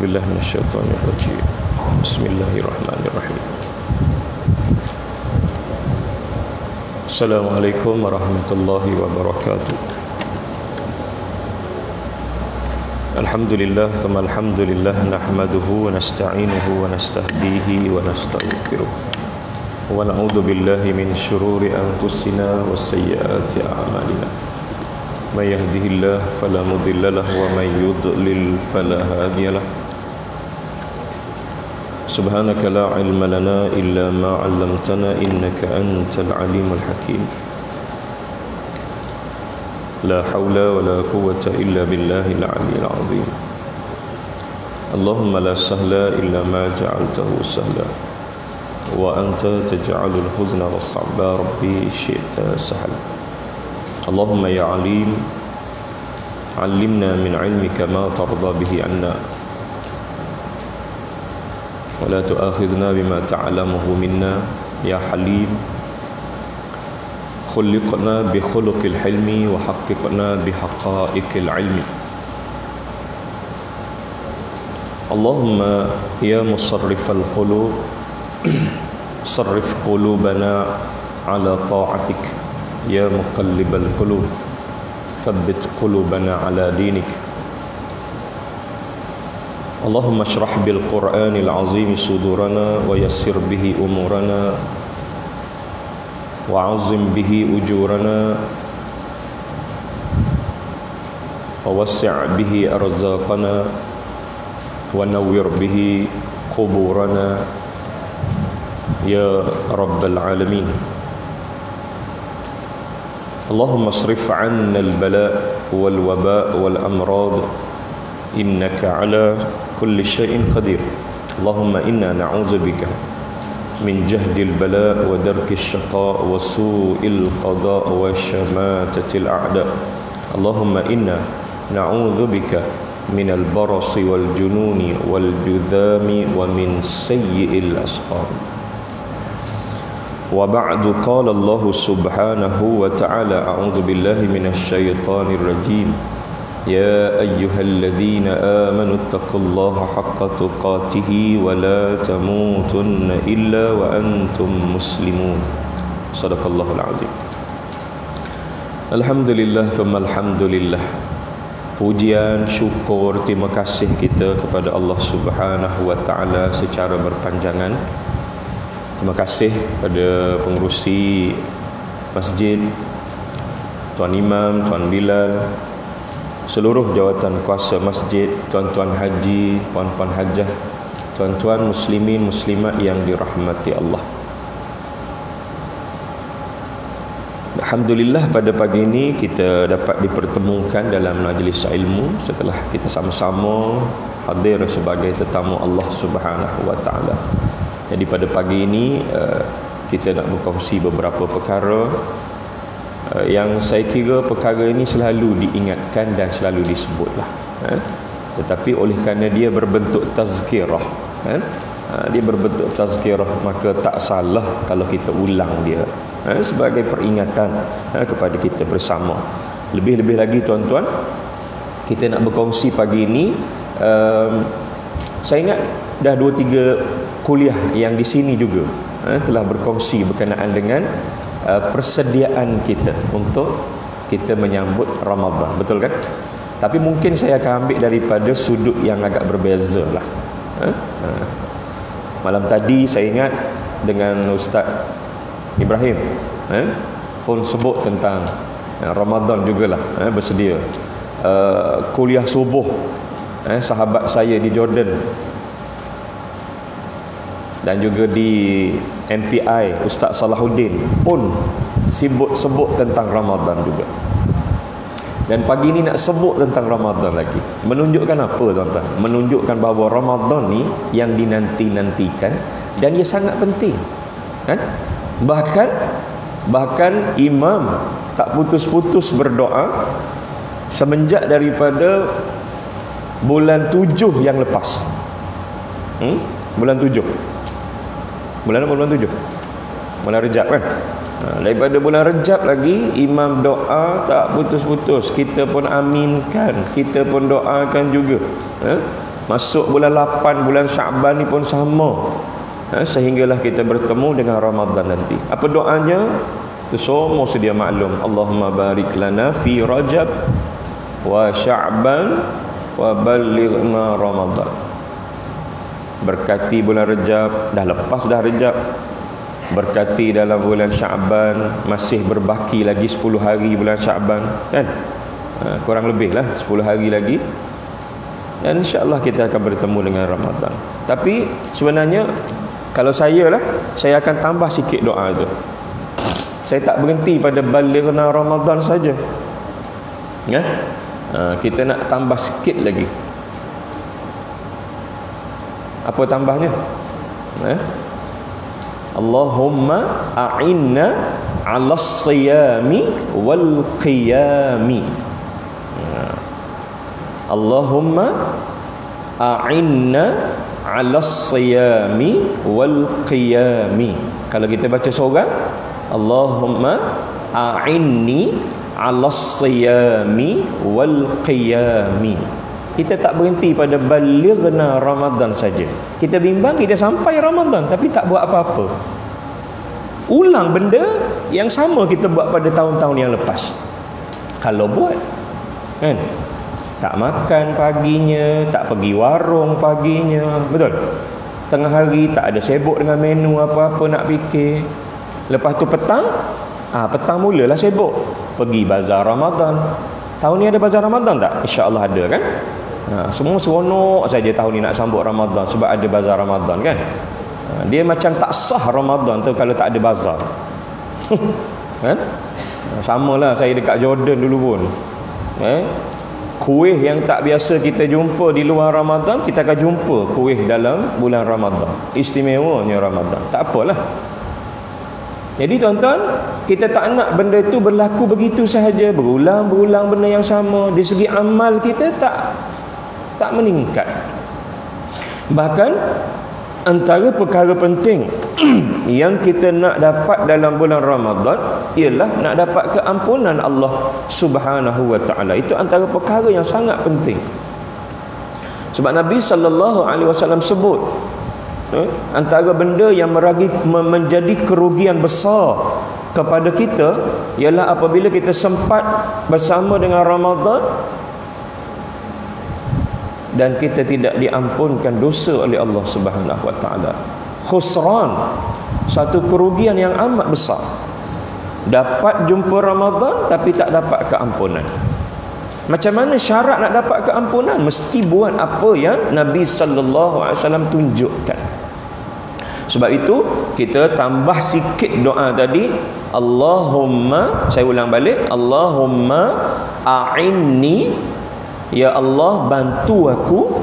Billah minasyaitonir rajim. Bismillahirrahmanirrahim. Assalamualaikum warahmatullahi wabarakatuh. Alhamdulillah, thumma alhamdulillah, nahmaduhu wa nasta'inuhu wa nastahdihi wa nastaghfiruh. Wa na'udzu billahi min syururi anfusina wa sayyiati a'malina. May yahdihillahu fala mudilla lahu wa may yudlil fala hadiya lahu. Subhanaka la ilma lana illa ma 'allamtana innaka antal alimul hakim. La haula wa la quwwata illa billahil aliyyil azim. Allahumma la sahla illa ma ja'altahu sahla wa anta taj'alul huzna was-sabra rabbi syi'ta sahla. Allahumma ya alim, 'allimna min 'ilmika ma tarda bihi 'anna wa la tu'akhidhna bima ta'lamuhu minna. Ya halim, khuliqna bi khuluqil hilmi wa haqqiqna bi haqa'iqil ilmi. Allahumma ya musarrifal qulub, sarrif qulubana ala ta'atik. Ya muqallibal qulub, thabbit qulubana ala dinik. Allahumma shrah bil Qur'anil azim sudurana wa yassir bihi umurana wa azim bihi ujurana wa wassi' bihi arzaqana wa nawwir bihi quburana ya rabbal alamin. Allahumma asrif 'anna al-bala' wal waba' wal amrad innaka 'ala kulli syai'in qadir. Allahumma inna na'udzubika min jahdil bala' wa darkis syaqa' wa su'il qada' wa syamatatil a'da. Allahumma inna na'udzubika min al-barasi wal jununi wal judhami wa min sayyi'il asqam. Wa ba'du, qala Allah subhanahu wa ta'ala, a'udzu billahi minasy syaithanir rajim. Ya ayyuhalladzina amanu taqullaha haqqa tuqatih wa la tamutunna illa wa antum muslimun. Shadaqallahul azim. Alhamdulillah, thumma alhamdulillah. Pujian, syukur, terima kasih kita kepada Allah Subhanahu wa taala secara berpanjangan. Terima kasih pada pengerusi masjid, Tuan Imam, Tuan Bilal, seluruh jawatan kuasa masjid, tuan-tuan haji, puan-puan hajah, tuan-tuan muslimin muslimat yang dirahmati Allah. Alhamdulillah, pada pagi ini kita dapat dipertemukan dalam majlis ilmu setelah kita sama-sama hadir sebagai tetamu Allah Subhanahu wa taala. Jadi pada pagi ini kita nak berkongsi beberapa perkara yang saya kira perkara ini selalu diingatkan dan selalu disebutlah. Tetapi oleh kerana dia berbentuk tazkirah, dia berbentuk tazkirah, maka tak salah kalau kita ulang dia sebagai peringatan kepada kita bersama. Lebih-lebih lagi tuan-tuan, kita nak berkongsi pagi ini, saya ingat dah 2-3 kuliah yang di sini juga telah berkongsi berkenaan dengan persediaan kita untuk kita menyambut Ramadan, betul kan? Tapi mungkin saya akan ambil daripada sudut yang agak berbeza lah. Malam tadi saya ingat dengan Ustaz Ibrahim pun sebut tentang Ramadan jugalah, bersedia kuliah subuh. Sahabat saya di Jordan dan juga di MPI Ustaz Salahuddin pun sebut tentang Ramadan juga. Dan pagi ni nak sebut tentang Ramadan lagi. Menunjukkan apa tuan-tuan? Menunjukkan bahawa Ramadan ni yang dinanti-nantikan dan ia sangat penting. Bahkan imam tak putus-putus berdoa semenjak daripada bulan 7 yang lepas. Bulan 7. Bulan apa? Bulan 7. Bulan Rejab kan? Daripada bulan Rejab lagi imam doa tak putus-putus. Kita pun aminkan, kita pun doakan juga. Masuk bulan 8, bulan Syaban ni pun sama. Sehinggalah kita bertemu dengan Ramadan nanti. Apa doanya? Itu semua sedia maklum. Allahumma barik lana fi Rajab wa Sya'ban wa ballighna Ramadan. Berkati bulan Rajab, dah lepas dah Rajab. Berkati dalam bulan Sya'ban, masih berbaki lagi 10 hari bulan Sya'ban, kan? Kurang lebih lah 10 hari lagi. Dan insya-Allah kita akan bertemu dengan Ramadan. Tapi sebenarnya kalau saya lah, saya akan tambah sikit doa tu. Saya tak berhenti pada balighna Ramadan saja. Ya? Kita nak tambah sikit lagi. Apa tambahnya? Allahumma a'inna 'alas siyami wal qiyami. Allahumma a'inna 'alas siyami wal qiyami. Kalau kita baca seorang, Allahumma a'inni 'alas siyami wal qiyami. Kita tak berhenti pada balighna Ramadan saja. Kita bimbang kita sampai Ramadan tapi tak buat apa-apa. Ulang benda yang sama kita buat pada tahun-tahun yang lepas. Kalau buat, kan? Tak makan paginya, tak pergi warung paginya, betul? Tengah hari tak ada sibuk dengan menu apa-apa nak fikir. Lepas tu petang, petang mulalah sibuk. Pergi bazar Ramadan. Tahun ni ada bazar Ramadan tak? InsyaAllah ada, kan? Semua seronok saja tahun ni nak sambut Ramadan sebab ada bazar Ramadan, kan? Dia macam tak sah Ramadan tu kalau tak ada bazar. Kan? Samalah saya dekat Jordan dulu pun. Kuih yang tak biasa kita jumpa di luar Ramadan, kita akan jumpa kuih dalam bulan Ramadan. Istimewanya Ramadan. Tak apalah. Jadi tuan-tuan, kita tak nak benda itu berlaku begitu sahaja, berulang-berulang benda yang sama. Di segi amal kita tak meningkat. Bahkan antara perkara penting yang kita nak dapat dalam bulan Ramadan ialah nak dapat keampunan Allah Subhanahu wa taala. Itu antara perkara yang sangat penting. Sebab Nabi sallallahu alaihi wasallam sebut antara benda yang menjadi kerugian besar kepada kita ialah apabila kita sempat bersama dengan Ramadan dan kita tidak diampunkan dosa oleh Allah Subhanahu wa taala. Khusran, satu kerugian yang amat besar. Dapat jumpa Ramadan tapi tak dapat keampunan. Macam mana syarat nak dapat keampunan? Mesti buat apa yang Nabi sallallahu alaihi wasallam tunjukkan. Sebab itu kita tambah sikit doa tadi, Allahumma, saya ulang balik, Allahumma a'inni, ya Allah bantu aku,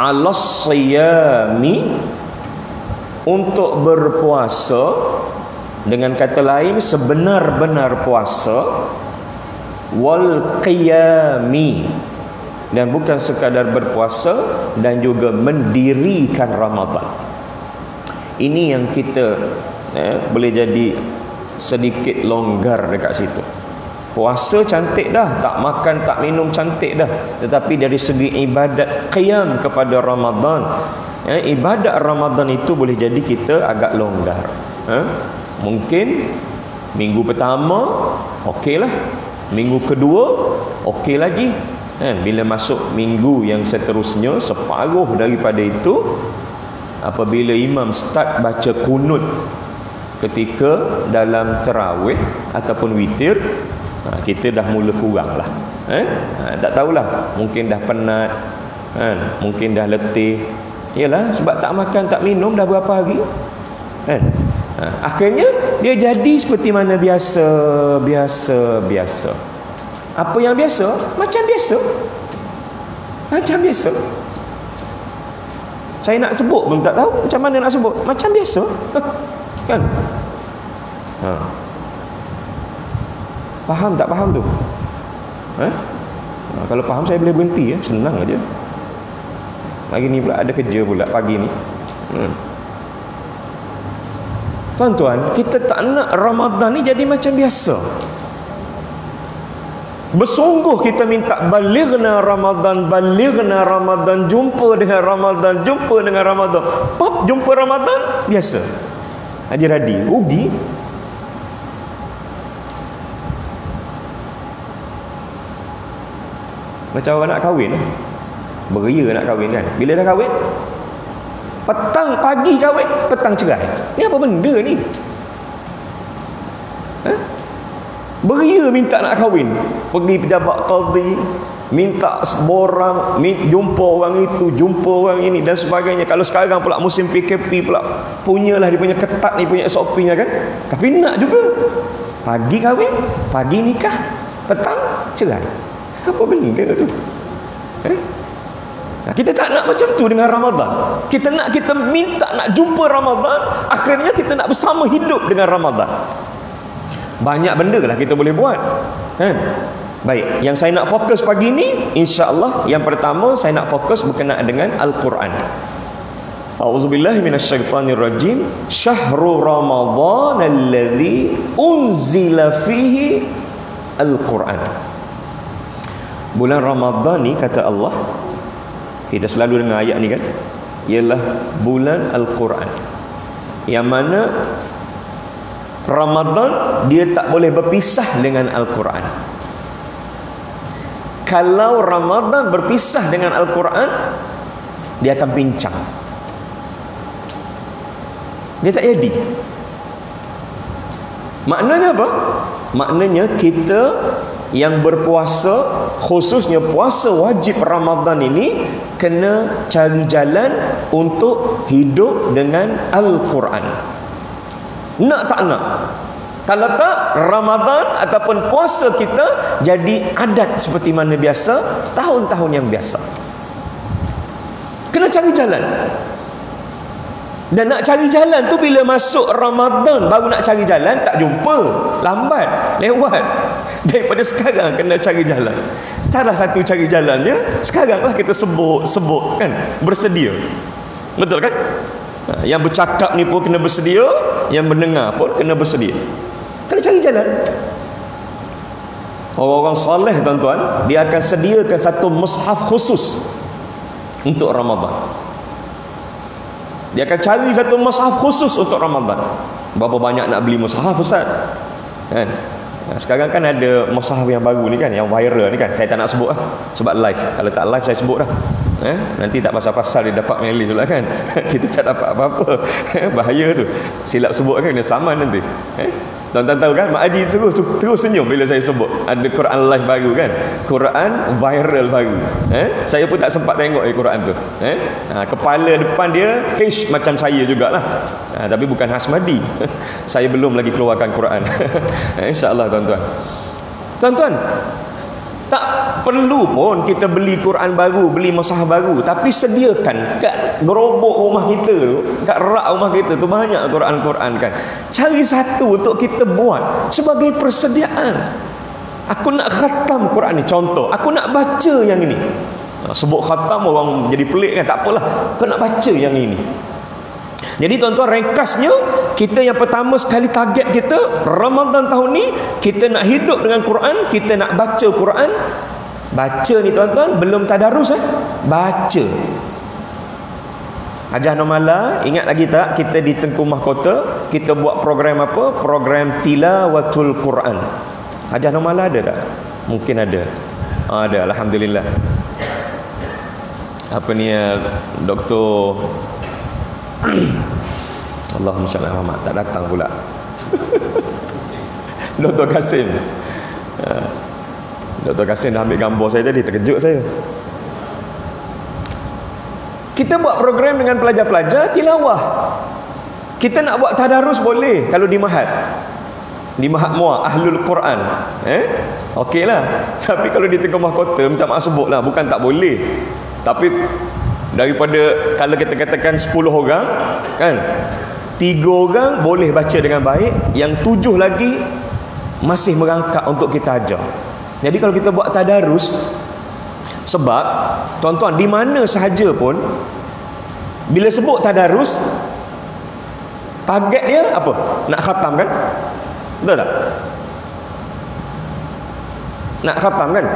'alas siyami, untuk berpuasa. Dengan kata lain, sebenar-benar puasa, wal qiyami, dan bukan sekadar berpuasa, dan juga mendirikan Ramadan. Ini yang kita boleh jadi sedikit longgar dekat situ. Puasa cantik dah, tak makan tak minum cantik dah, tetapi dari segi ibadat qiyam kepada Ramadan, ibadat Ramadan itu boleh jadi kita agak longgar. Mungkin minggu pertama okeylah, minggu kedua okey lagi, bila masuk minggu yang seterusnya, separuh daripada itu, apabila imam start baca kunut ketika dalam tarawih ataupun witir, kita dah mula kurang lah. Tak tahulah, mungkin dah penat, mungkin dah letih. Yalah, sebab tak makan tak minum dah berapa hari, akhirnya dia jadi seperti mana biasa. Apa yang biasa? Macam biasa. Saya nak sebut pun tak tahu macam mana nak sebut. Macam biasa. Kan? Faham tak faham tu? Kalau faham saya boleh berhenti, senang aja. Pagi ni pula ada kerja pula pagi ni. Tuan-tuan, kita tak nak Ramadan ni jadi macam biasa. Bersungguh kita minta balighna Ramadan, balighna Ramadan, jumpa dengan Ramadan, jumpa dengan Ramadan. Pop, jumpa Ramadan biasa. Haji Radi rugi. Macam orang nak kahwin, beria nak kahwin kan. Bila dah kahwin, petang pagi kahwin, petang cerai. Ni apa benda ni? Beria minta nak kahwin, pergi pejabat qadi, minta borang, jumpa orang itu, jumpa orang ini dan sebagainya. Kalau sekarang pula musim PKP pula, punyalah dia punya ketat ni, punya SOP-nya kan. Tapi nak juga pagi kahwin, pagi nikah, petang cerai. Apa benda tu? Nah, kita tak nak macam tu dengan Ramadan. Kita minta nak jumpa Ramadan, akhirnya kita nak bersama hidup dengan Ramadan. Banyak benda lah kita boleh buat, kan? Baik, yang saya nak fokus pagi ni, insya-Allah yang pertama saya nak fokus berkenaan dengan Al-Quran. A'udzubillahi minasyaitonirrajim. Syahrul Ramadhan alladzi unzila fihi Al-Quran. Bulan Ramadan ni, kata Allah, kita selalu dengar ayat ni kan, ialah bulan Al-Quran, yang mana Ramadan dia tak boleh berpisah dengan Al-Quran. Kalau Ramadan berpisah dengan Al-Quran, dia akan pincang, dia tak jadi. Maknanya apa? Maknanya kita yang berpuasa, khususnya puasa wajib Ramadan ini, kena cari jalan untuk hidup dengan Al-Quran. Nak tak nak. Kalau tak, Ramadan ataupun puasa kita jadi adat seperti mana biasa, tahun-tahun yang biasa. Kena cari jalan. Dan nak cari jalan tu bila masuk Ramadan baru nak cari jalan, tak jumpa, lambat, lewat. Daripada sekarang kena cari jalan. Salah satu cari jalannya sekaranglah kita sebut kan, bersedia. Betul kan? Yang bercakap ni pun kena bersedia, yang mendengar pun kena bersedia. Kena cari jalan. Orang-orang soleh tuan-tuan, dia akan sediakan satu mushaf khusus untuk Ramadan. Dia akan cari satu mushaf khusus untuk Ramadan. Berapa banyak nak beli mushaf, Ustaz? Kan? Sekarang kan ada mushaf yang baru ni kan, yang viral ni kan. Saya tak nak sebut lah, sebab live. Kalau tak live saya sebut dah. Nanti tak pasal-pasal dia dapat mileage pula kan. Kita tak dapat apa-apa. Bahaya tu. Silap sebut kan, dia saman nanti. Tuan-tuan tahu kan, Mak Haji terus senyum bila saya sebut ada Quran live baru kan, Quran viral baru. Saya pun tak sempat tengok Quran tu. Kepala depan dia macam saya jugalah. Tapi bukan Hasmadi. Saya belum lagi keluarkan Quran. InsyaAllah tuan-tuan. Tuan-tuan, tak perlu pun kita beli Quran baru, beli mushaf baru, tapi sediakan kat gerobok rumah kita tu, kat rak rumah kita tu banyak Quran-Quran kan. Cari satu untuk kita buat sebagai persediaan. Aku nak khatam Quran ni, contoh, aku nak baca yang ini. Sebut khatam orang jadi pelik kan, tak apalah, aku nak baca yang ini. Jadi tuan-tuan, ringkasnya, kita yang pertama sekali target kita Ramadan tahun ni, kita nak hidup dengan Quran, kita nak baca Quran. Baca ni tuan-tuan, belum tadarus baca. Hajah Normala, ingat lagi tak kita di Tengku Mahkota, kita buat program apa? Program Tilawatul Quran. Hajah Normala ada tak? Mungkin ada. Ada, alhamdulillah. Apa ni Doktor Allahumma shalli ala Muhammad, tak datang pula. Dr. Kasim. Dr. Kasim dah ambil gambar saya tadi, terkejut saya. Kita buat program dengan pelajar-pelajar tilawah. Kita nak buat tadarus boleh kalau di Mahat. Di Mahat Muar Ahlul Quran. Okeylah. Tapi kalau di Tengku Mahkota, minta maaf sebutlah, bukan tak boleh. Tapi daripada kalau kita katakan 10 orang kan, 3 orang boleh baca dengan baik, yang 7 lagi masih merangkak untuk kita ajar. Jadi kalau kita buat tadarus, sebab tuan-tuan di mana sahaja pun bila sebut tadarus, target dia apa? Nak khatam kan? Betul tak? nak khatam kan.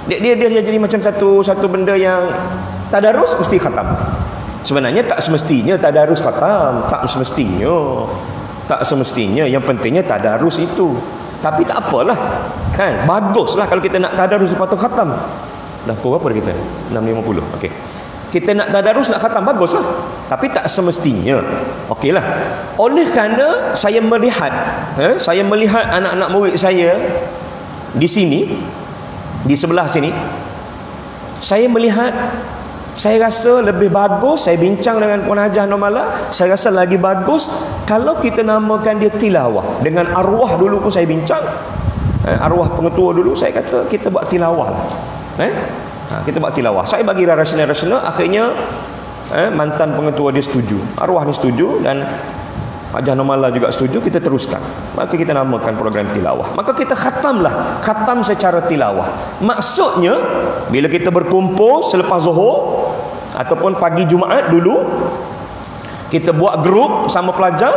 Dia jadi macam satu benda yang tadarus mesti khatam. Sebenarnya tak semestinya tadarus khatam, tak semestinya. Yang pentingnya tadarus itu. Tapi tak apalah, kan? Baguslah kalau kita nak tadarus sepatut khatam. Dah pukul berapa kita? 6.50. Okey. Kita nak tadarus nak khatam, baguslah. Tapi tak semestinya. Okeylah. Oleh kerana saya melihat anak-anak murid saya di sini, di sebelah sini, saya melihat, saya rasa lebih bagus, saya bincang dengan Puan Hajah Normala, saya rasa lagi bagus kalau kita namakan dia tilawah. Dengan arwah dulu pun saya bincang, arwah pengetua dulu, saya kata kita buat tilawah lah. Kita buat tilawah. Saya bagi rasional, akhirnya mantan pengetua dia setuju, arwah ni setuju, dan Hajah Normala juga setuju, kita teruskan. Maka kita namakan program tilawah. Maka kita khatamlah, khatam secara tilawah. Maksudnya bila kita berkumpul selepas Zuhur ataupun pagi Jumaat dulu, kita buat grup sama pelajar,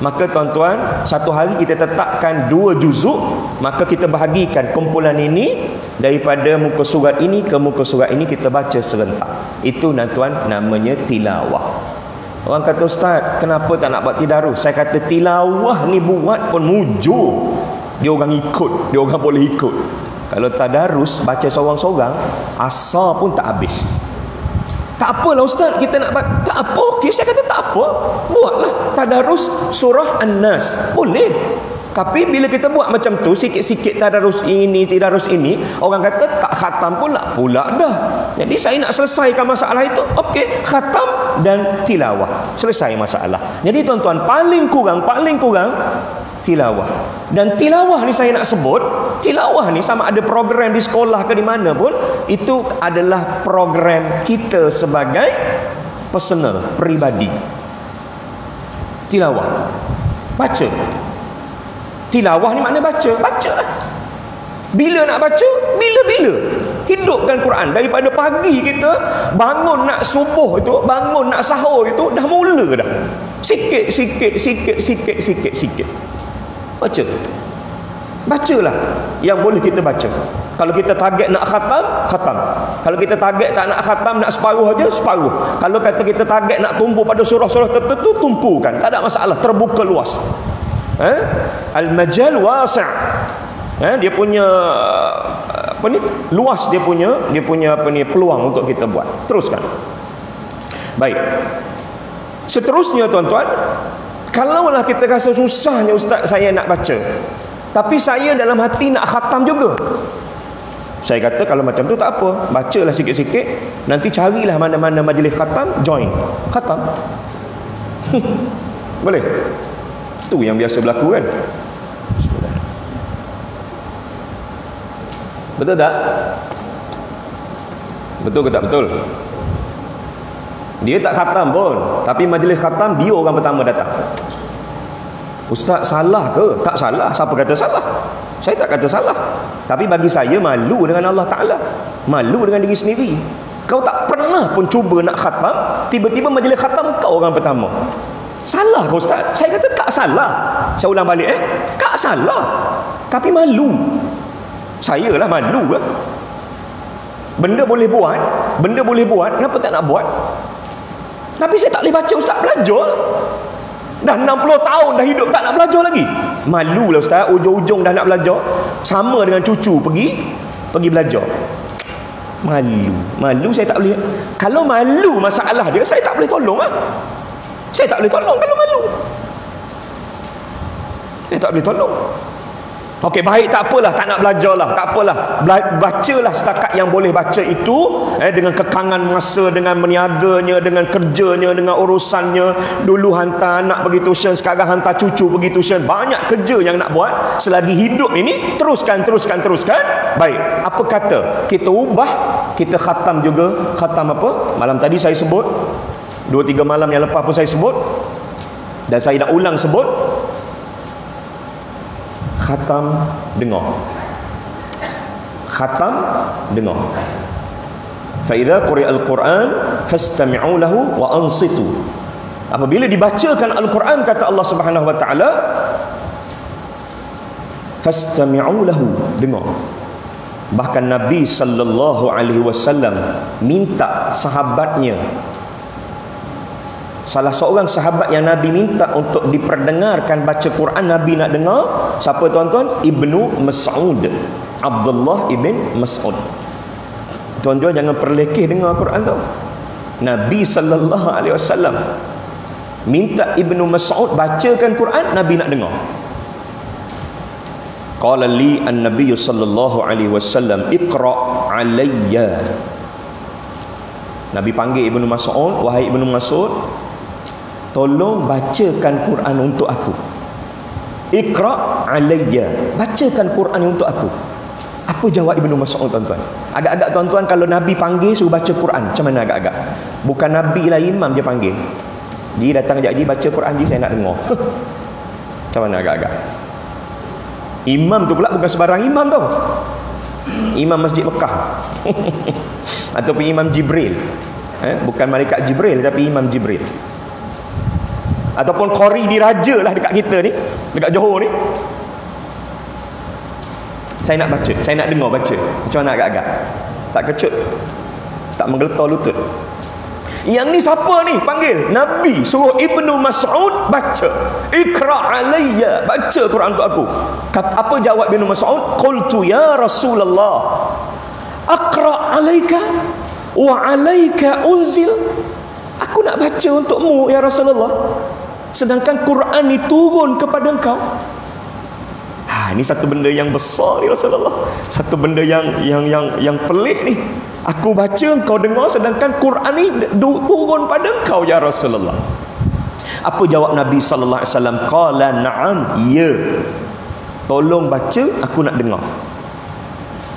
maka tuan-tuan, satu hari kita tetapkan 2 juzuk, maka kita bahagikan kumpulan ini daripada muka surat ini ke muka surat ini, kita baca serentak. Itu tuan-tuan namanya tilawah. Orang kata, Ustaz, kenapa tak nak buat tadarus? Saya kata tilawah ni buat pun mujur. Dia orang ikut, dia orang boleh ikut. Kalau tadarus baca seorang-seorang, asal pun tak habis. Tak apalah Ustaz, kita nak tak apa. Okey, saya kata tak apa. Buatlah tadarus surah An-Nas. Boleh. Tapi bila kita buat macam tu, sikit-sikit tadarus ini, orang kata tak khatam pula dah. Jadi saya nak selesaikan masalah itu. Okey, khatam dan tilawah. Selesai masalah. Jadi tuan-tuan, paling kurang tilawah. Dan tilawah ni saya nak sebut, tilawah ni sama ada program di sekolah ke di mana pun, itu adalah program kita sebagai personal, peribadi. Tilawah. Baca. Tilawah ni makna baca. Bacalah. Bila nak baca? Bila-bila. Hidupkan Quran. Daripada pagi kita bangun nak subuh itu, bangun nak sahur itu, dah mula dah. Sikit. Baca. Bacalah yang boleh kita baca. Kalau kita target nak khatam. Kalau kita target tak nak khatam, nak separuh aja, separuh. Kalau kata kita target nak tumpu pada surah-surah tertentu, tumpukan. Tak ada masalah, terbuka luas. Al-majal wasi'. Dia punya luas, dia punya peluang untuk kita buat. Teruskan. Baik. Seterusnya tuan-tuan, kalaulah kita rasa susahnya, Ustaz, saya nak baca, tapi saya dalam hati nak khatam juga, saya kata kalau macam tu tak apa, bacalah sikit-sikit, nanti carilah mana-mana majlis khatam, join khatam. Boleh? Tu yang biasa berlaku kan. Betul tak? Betul ke tak betul? Dia tak khatam pun, tapi majlis khatam dia orang pertama datang. Ustaz, salah ke? Tak salah. Siapa kata salah? Saya tak kata salah. Tapi bagi saya malu dengan Allah Ta'ala, malu dengan diri sendiri. Kau tak pernah pun cuba nak khatam, tiba-tiba majlis khatam kau orang pertama. Salah ke Ustaz? Saya kata tak salah. Saya ulang balik, tak salah, tapi malu. Saya lah malu lah. Benda boleh buat, kenapa tak nak buat? Tapi saya tak boleh baca, Ustaz. Belajar. Dah 60 tahun dah hidup, tak nak belajar lagi. Malu lah Ustaz, ujung-ujung dah nak belajar. Sama dengan cucu pergi belajar. Malu saya tak boleh. Kalau malu masalah dia, saya tak boleh tolong lah. Saya tak boleh tolong kalau malu. Saya tak boleh tolong. Okey, baik, tak apalah, tak nak belajar lah, tak apalah. Bacalah setakat yang boleh baca itu, dengan kekangan masa, dengan meniaganya, dengan kerjanya, dengan urusannya. Dulu hantar anak pergi tuition, sekarang hantar cucu pergi tuition. Banyak kerja yang nak buat selagi hidup ini. Teruskan. Baik, apa kata kita ubah, kita khatam juga. Khatam apa? Malam tadi saya sebut, 2-3 malam yang lepas pun saya sebut, dan saya nak ulang sebut. Khatam dengar. Fa idza quri'al Qur'an fastami'u lahu wa ansitu. Apabila dibacakan Al-Quran, kata Allah Subhanahu wa taala, fastami'u lahu, dengar. Bahkan Nabi sallallahu alaihi wasallam minta sahabatnya, salah seorang sahabat yang Nabi minta untuk diperdengarkan baca Quran, Nabi nak dengar. Siapa tuan-tuan? Ibnu Mas'ud, Abdullah ibn Mas'ud. Tuan-tuan jangan perlekeh dengar Quran tu. Nabi sallallahu alaihi wasallam minta Ibnu Mas'ud bacakan Quran, Nabi nak dengar. Qala li an-nabiy sallallahu alaihi wasallam iqra alayya. Nabi panggil Ibnu Mas'ud, wahai Ibnu Mas'ud, tolong bacakan Quran untuk aku. Iqra alayya, bacakan Quran untuk aku. Apa jawab Ibnu Mas'ud tuan-tuan? Agak-agak tuan-tuan kalau Nabi panggil suruh baca Quran, macam mana agak-agak? Bukan Nabi lah, imam je panggil. Ji datang sekejap, ji baca Quran, ji saya nak dengar. Macam mana agak-agak? Imam tu pula bukan sebarang imam tau. Imam Masjid Mekah. Ataupun Imam Jibril. Bukan malaikat Jibril, tapi Imam Jibril. Ataupun Qori diraja lah dekat kita ni, dekat Johor ni. Saya nak baca, saya nak dengar baca. Macam mana agak-agak? Tak kecut, tak menggeletar lutut. Yang ni siapa ni panggil? Nabi suruh Ibnu Mas'ud baca. Iqra alayya, baca Quran untuk aku. Apa jawab Ibnu Mas'ud? Qultu ya Rasulullah, aqra alayka wa alayka unzil. Aku nak baca untukmu ya Rasulullah, sedangkan Quran ni turun kepada engkau. Ini satu benda yang besar ni Rasulullah. Satu benda yang pelik ni. Aku baca, engkau dengar, sedangkan Quran ni turun pada engkau ya Rasulullah. Apa jawab Nabi sallallahu alaihi wasallam? Qala na'am, ya. Tolong baca, aku nak dengar.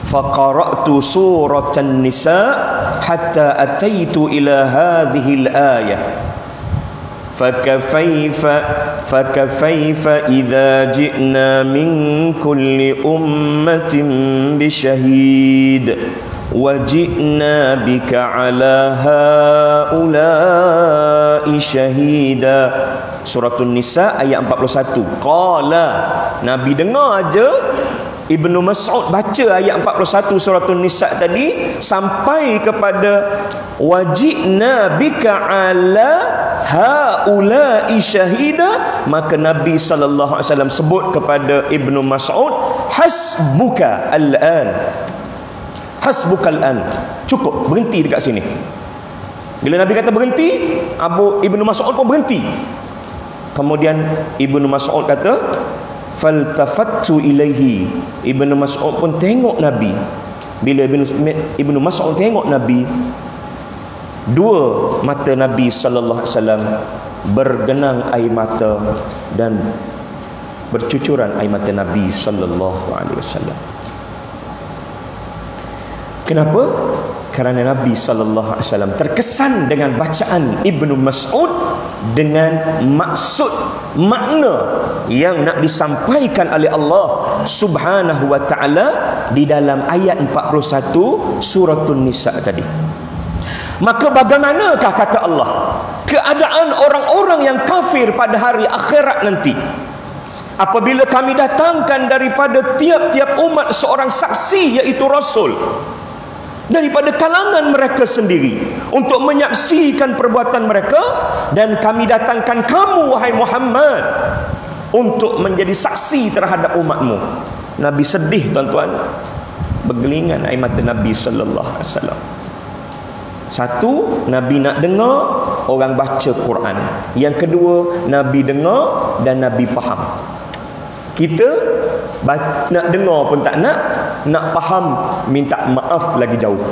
Faqara'tu suratan nisa hatta ataitu ila hadhihi al-ayah. فكيف إذا جئنا من كل أمة بشهيد وجئنا بك على هؤلاء شهيدا. Surah An-Nisa ayat 41. Qala, Nabi dengar aja Ibnu Mas'ud baca ayat 41 surah An-Nisa tadi sampai kepada wajibna bika ala haula'i syahida, maka Nabi sallallahu alaihi wasallam sebut kepada Ibnu Mas'ud, hasbuka al-an, hasbuka al-an, cukup, berhenti dekat sini. Bila Nabi kata berhenti, Ibnu Mas'ud pun berhenti. Kemudian Ibnu Mas'ud kata, faltafattu ilaihi. Ibnu Mas'ud pun tengok Nabi. Bila Ibnu Mas'ud tengok Nabi, dua mata Nabi sallallahu alaihi wasallam bergenang air mata dan bercucuran air mata Nabi sallallahu alaihi wasallam. Kenapa? Kerana Nabi sallallahu alaihi wasallam terkesan dengan bacaan Ibnu Mas'ud, dengan maksud, makna yang nak disampaikan oleh Allah Subhanahu wa taala di dalam ayat 41 surah An-Nisa tadi. Maka bagaimanakah, kata Allah, keadaan orang-orang yang kafir pada hari akhirat nanti apabila kami datangkan daripada tiap-tiap umat seorang saksi, iaitu Rasul, daripada kalangan mereka sendiri untuk menyaksikan perbuatan mereka, dan kami datangkan kamu wahai Muhammad untuk menjadi saksi terhadap umatmu. Nabi sedih tuan-tuan, bergelingan air mata Nabi sallallahu alaihi wasallam. Satu, Nabi nak dengar orang baca Quran. Yang kedua, Nabi dengar dan Nabi faham. Kita nak dengar pun tak nak faham minta maaf lagi jauh.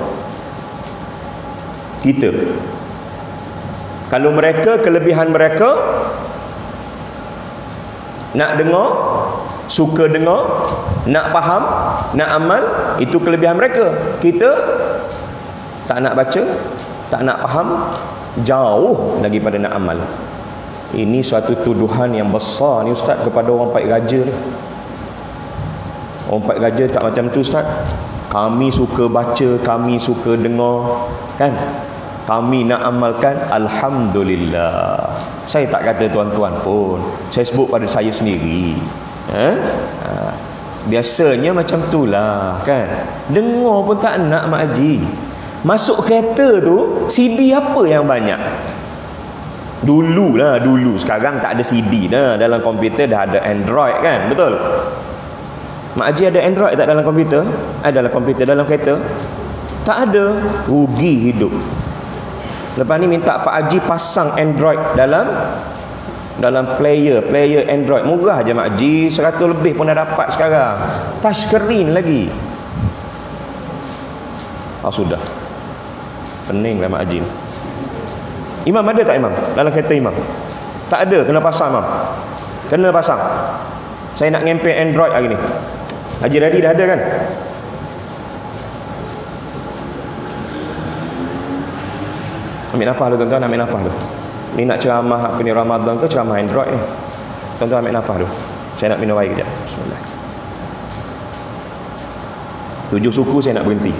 Kita, kalau mereka, kelebihan mereka nak dengar, suka dengar, nak faham, nak amal, itu kelebihan mereka. Kita tak nak baca, tak nak faham, jauh lagi pada nak amal. Ini suatu tuduhan yang besar ni Ustaz kepada orang Paik Raja ni. Orang Paik Raja tak macam tu Ustaz. Kami suka baca, kami suka dengar, kan? Kami nak amalkan, alhamdulillah. Saya tak kata tuan-tuan pun, saya sebut pada saya sendiri. Biasanya macam tu lah kan. Dengar pun tak nak Mak Haji. Masuk kereta tu, CD apa yang banyak? Dulu. Sekarang tak ada CD dah. Dalam komputer dah ada Android kan. Betul? Mak Haji ada Android tak dalam komputer? Dalam komputer, dalam kereta? Tak ada. Rugi hidup. Lepas ni minta Pak Haji pasang Android dalam player Android. Murah je Mak Haji, 100 lebih pun dah dapat sekarang. Touch screen lagi. Sudah. Pening lah Mak Haji. Imam ada tak Imam? Dalam kereta Imam? Tak ada, kena pasang Imam. Kena pasang. Saya nak ngempel Android hari ni. Haji Radi dah ada kan? Ambil nafas dulu tuan-tuan, ambil nafas dulu. Ni nak ceramah apa ni Ramadan ke ceramah Android ni? Tuan-tuan ambil nafas dulu. Saya nak minum air kejap. Bismillah. 7 suku saya nak berhenti.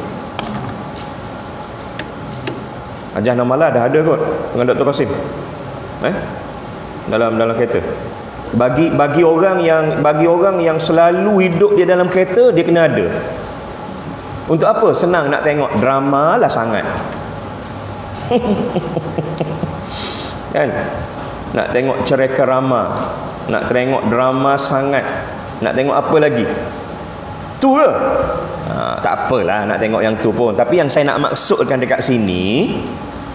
Hajah Namala dah ada kot dengan Dr. Qasim. Dalam kereta. Bagi orang yang selalu hidup dia dalam kereta, dia kena ada. Untuk apa? Senang nak tengok drama lah sangat. Kan? Nak tengok cerita rama, nak tengok drama sangat, nak tengok apa lagi? Tu ke? Tak apalah nak tengok yang tu pun. Tapi yang saya nak maksudkan dekat sini,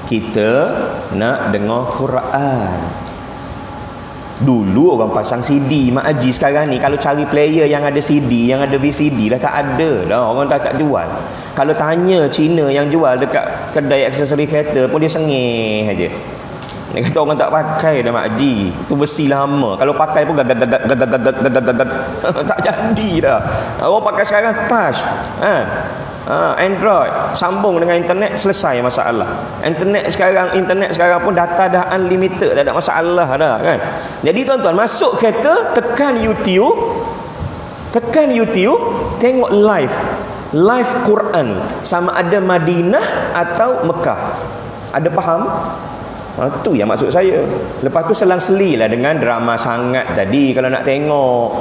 kita nak dengar Quran. Dulu orang pasang CD. Mak Haji sekarang ni kalau cari player yang ada CD, yang ada VCD dah tak ada dah. Orang dah tak jual. Kalau tanya Cina yang jual dekat kedai aksesori kereta pun dia sengih aja. Dia kata orang tak pakai dah Mak Haji. Itu besi lama. Kalau pakai pun gagak tak jadi dah. Orang pakai sekarang touch. Android sambung dengan internet, selesai masalah. Internet sekarang pun data dah unlimited, tak ada masalah dah kan. Jadi tuan-tuan masuk kereta, tekan YouTube, tengok live Quran, sama ada Madinah atau Mekah. Ada faham? Tu yang maksud saya. Lepas tu selang-selilah dengan drama sangat tadi kalau nak tengok.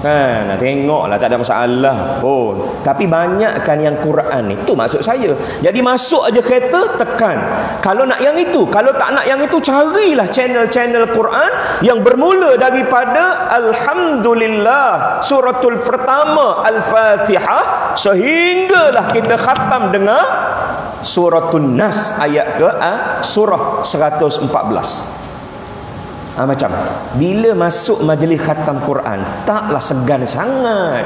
Nak tengok lah, tak ada masalah pun. Tapi banyakkan yang Quran ni. Tu maksud saya. Jadi masuk aja kereta, tekan. Kalau nak yang itu, kalau tak nak yang itu, carilah channel-channel Quran yang bermula daripada Alhamdulillah suratul pertama Al-Fatihah sehinggalah kita khatam dengan suratul Nas ayat ke surah 114. Macam bila masuk majlis khatam Quran, taklah segan sangat.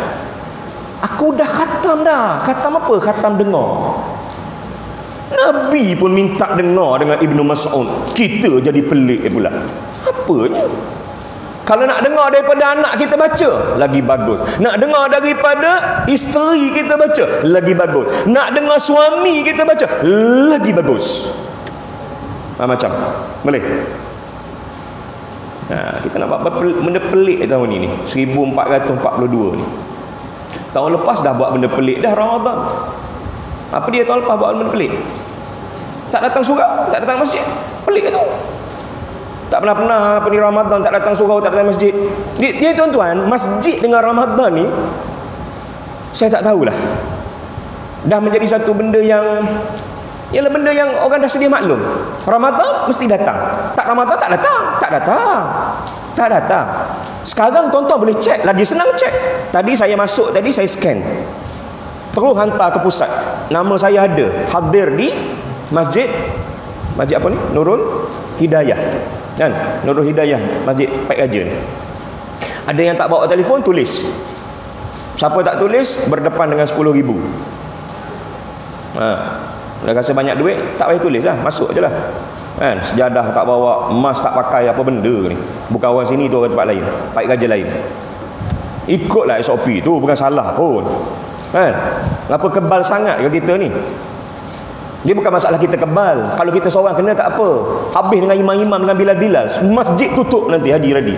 Aku dah khatam dah. Khatam apa? Khatam dengar. Nabi pun minta dengar dengan Ibnu Mas'ud. Kita jadi pelik pula. Apanya? Kalau nak dengar daripada anak kita baca, lagi bagus. Nak dengar daripada isteri kita baca, lagi bagus. Nak dengar suami kita baca, lagi bagus. Macam boleh? Kita nak buat benda pelik tahun ini 1442 ni. Tahun lepas dah buat benda pelik dah Ramadan. Apa dia tahun lepas buat benda pelik? Tak datang surau, tak datang masjid. Pelik ke tu? Tak pernah apa ni Ramadan tak datang surau, tak datang masjid. Dia tuan-tuan, masjid dengan Ramadan ni saya tak tahulah. Dah menjadi satu benda yang ialah benda yang orang dah sedia maklum. Ramadan mesti datang. Tak Ramadan tak datang. Sekarang tuan-tuan boleh cek, lagi senang cek. Tadi saya masuk, tadi saya scan. Terus hantar ke pusat. Nama saya ada, hadir di masjid apa ni? Nurul Hidayah. Kan? Nurul Hidayah, Masjid Pak Raja ni. Ada yang tak bawa telefon, tulis. Siapa tak tulis, berdepan dengan 10,000. Dah rasa banyak duit, tak payah tulis lah, masuk je lah kan. Sejadah tak bawa, emas tak pakai, apa benda ni. Bukan orang sini tu, orang tempat lain, paik kerja lain. Ikutlah SOP tu, bukan salah pun kan. Kenapa kebal sangat ke kita ni? Dia bukan masalah kita kebal. Kalau kita seorang kena tak apa. Habis dengan imam-imam, dengan bilal-bilal, masjid tutup nanti Haji Radi.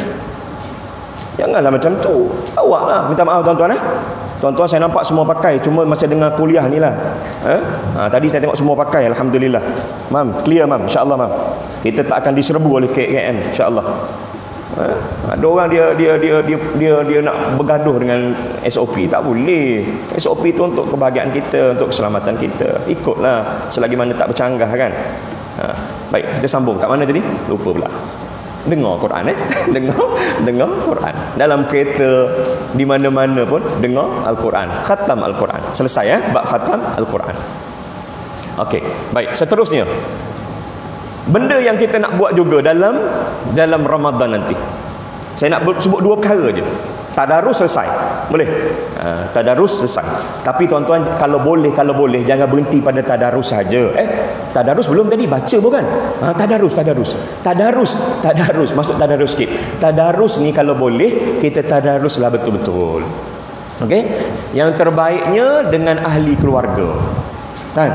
Janganlah macam tu. Awaklah, minta maaf tuan-tuan Tuan-tuan saya nampak semua pakai, cuma masa dengar kuliah ni lah. Tadi saya tengok semua pakai, alhamdulillah. Mam, clear mam, insya-Allah mam. Kita tak akan diserbu oleh KKM, insya-Allah. Ada orang dia nak bergaduh dengan SOP. Tak boleh. SOP itu untuk kebahagiaan kita, untuk keselamatan kita. Ikutlah selagi mana tak bercanggah kan. Baik, kita sambung. Kat mana tadi? Lupa pula. Dengar Quran dengar Quran. Dalam kereta, di mana-mana pun dengar Al-Quran. Khatam Al-Quran. Selesai bab khatam Al-Quran. Okey, baik, seterusnya. Benda yang kita nak buat juga dalam Ramadan nanti. Saya nak sebut dua perkara je. Tadarus selesai. Boleh? Tadarus selesai. Tapi tuan-tuan, kalau boleh jangan berhenti pada tadarus saja. Tadarus belum tadi, baca bukan? Tadarus. Masuk tadarus sikit. Tadarus ni kalau boleh kita tadaruslah betul-betul. Okey? Yang terbaiknya dengan ahli keluarga. Kan?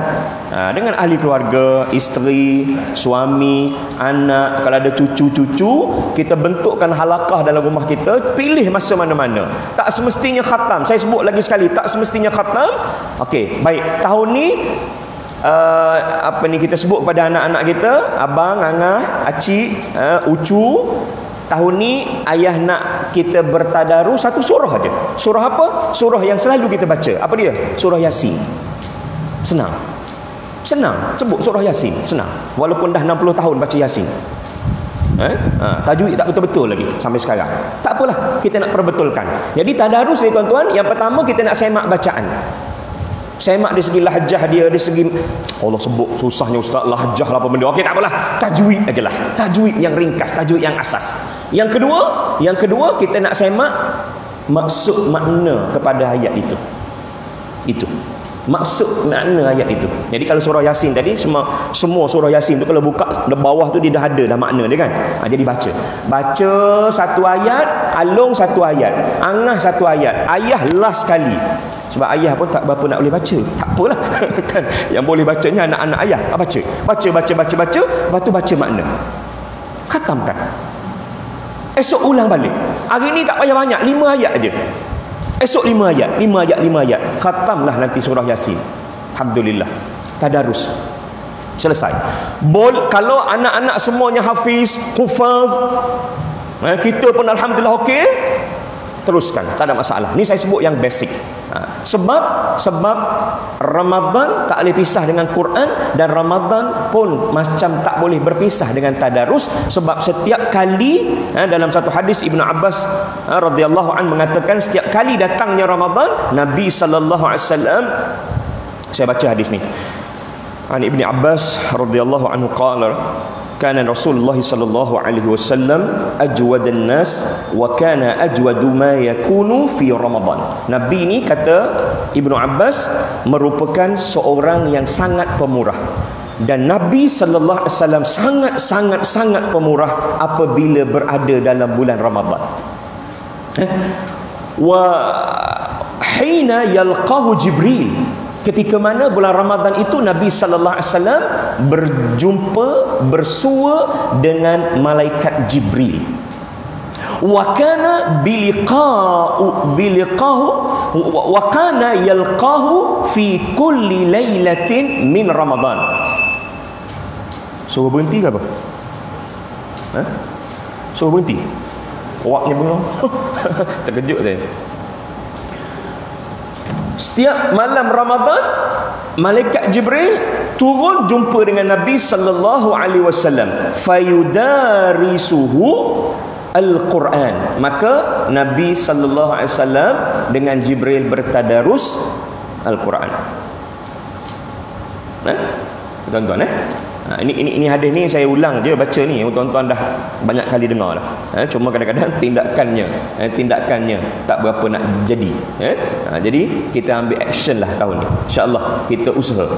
Dengan ahli keluarga, isteri, suami, anak, kalau ada cucu-cucu, kita bentukkan halaqah dalam rumah kita, pilih masa mana-mana. Tak semestinya khatam. Saya sebut lagi sekali, tak semestinya khatam. Okey, baik. Tahun ni kita sebut kepada anak-anak kita, abang, angah, acik, ucu, tahun ni ayah nak kita bertadarus satu surah aja. Surah apa? Surah yang selalu kita baca. Apa dia? Surah Yasin. Senang. Sebut surah Yasin. Senang. Walaupun dah 60 tahun baca Yasin. Tajwid tak betul-betul lagi sampai sekarang. Tak apalah, kita nak perbetulkan. Jadi tadarus ni tuan-tuan, yang pertama kita nak semak bacaan. Semak dari segi lahjah dia, dari segi Allah sebut susahnya ustaz lahjah lah apa benda. Okey, tak apalah. Tajwid ajalah. Tajwid yang ringkas, tajwid yang asas. Yang kedua kita nak semak maksud makna kepada ayat itu. Maksud makna ayat itu. Jadi kalau surah Yasin tadi, semua surah Yasin tu kalau buka di bawah tu dia dah ada dah makna dia kan. Jadi baca satu ayat, alung satu ayat, angah satu ayat, ayah last sekali. Sebab ayah pun tak berapa nak boleh baca. Tak apalah kan. Yang boleh bacanya anak-anak ayah. Baca, lepas tu baca makna. Khatamkan. Esok ulang balik. Hari ni tak payah banyak, 5 ayat aja. Esok 5 ayat. Khatamlah nanti surah Yasin. Alhamdulillah. Tadarus. Selesai. Kalau anak-anak semuanya hafiz, hufaz, kita pun alhamdulillah okey, teruskan, tak ada masalah. Ni saya sebut yang basic. Sebab Ramadan tak boleh pisah dengan Quran, dan Ramadan pun macam tak boleh berpisah dengan tadarus. Sebab setiap kali, dalam satu hadis Ibnu Abbas radhiyallahu anhu mengatakan, setiap kali datangnya Ramadan, Nabi sallallahu alaihi wasallam, saya baca hadis ni, an Ibnu Abbas radhiyallahu anhu qala, kana Rasulullah sallallahu alaihi wasallam ajwadan nas wa kana ajwadu ma yakunu fi Ramadan. Nabi ni, kata Ibnu Abbas, merupakan seorang yang sangat pemurah, dan Nabi sallallahu alaihi wasallam sangat pemurah apabila berada dalam bulan Ramadan. Wa hina yalqahu Jibril, ketika mana bulan Ramadan itu Nabi sallallahu alaihi wasallam bersua dengan malaikat Jibril. Wa kana wa kana yalqahu fi kulli lailatin min Ramadan. Suruh berhenti ke apa? Suruh berhenti. Awaknya bengong. Terkejut saya. Setiap malam Ramadan, malaikat Jibril turun jumpa dengan Nabi sallallahu alaihi wasallam, fayudarisuhu al-Quran. Maka Nabi sallallahu alaihi wasallam dengan Jibril bertadarus Al-Quran. Tuan-tuan ini hadis ni saya ulang je baca ni, tuan-tuan dah banyak kali dengar dah. Cuma kadang-kadang tindakannya tak berapa nak jadi. Jadi kita ambil action lah tahun ni. InsyaAllah kita usaha.